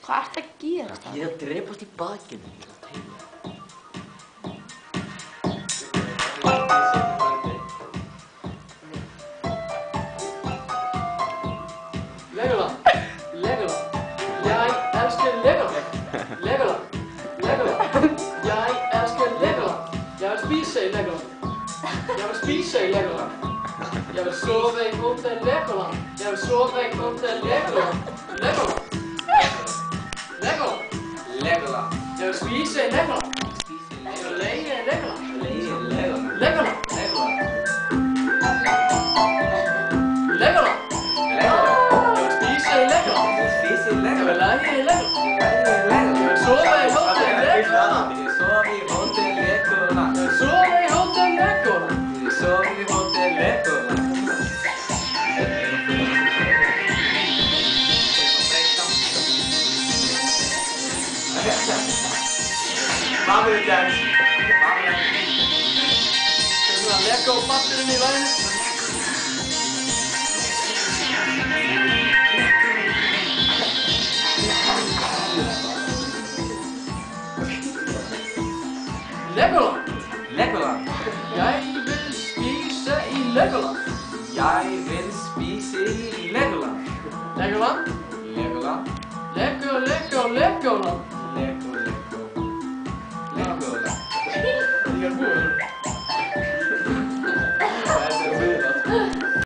Hvað ertu að gera það? Ég er að drepast í bakinu. Legoland, Legoland, jeg elsker Legoland, Legoland, Legoland, jeg elsker Legoland, jeg vil spise i Legoland, jeg vil spise i Legoland, jeg vil sove i Hotel Legoland, jeg vil sove i Hotel Legoland, Legoland, Legoland, Legoland, jeg vil spise i Legoland, jeg vil lege i Legoland, Legoland, Legoland, Legoland. Jeg vil lege i Legoland. Jeg vil sove i Hotel Legoland. Jeg sover i Hotel Legoland. Jeg vil sove i Hotel Legoland. Jeg sover i Hotel Legoland. Mamma vil danse. Skal du have Lego-papiren i vejen? Legoland. Legoland. Jeg vil spise i Legoland. Jeg vil spise i Legoland. Legoland. Legoland. Legoland.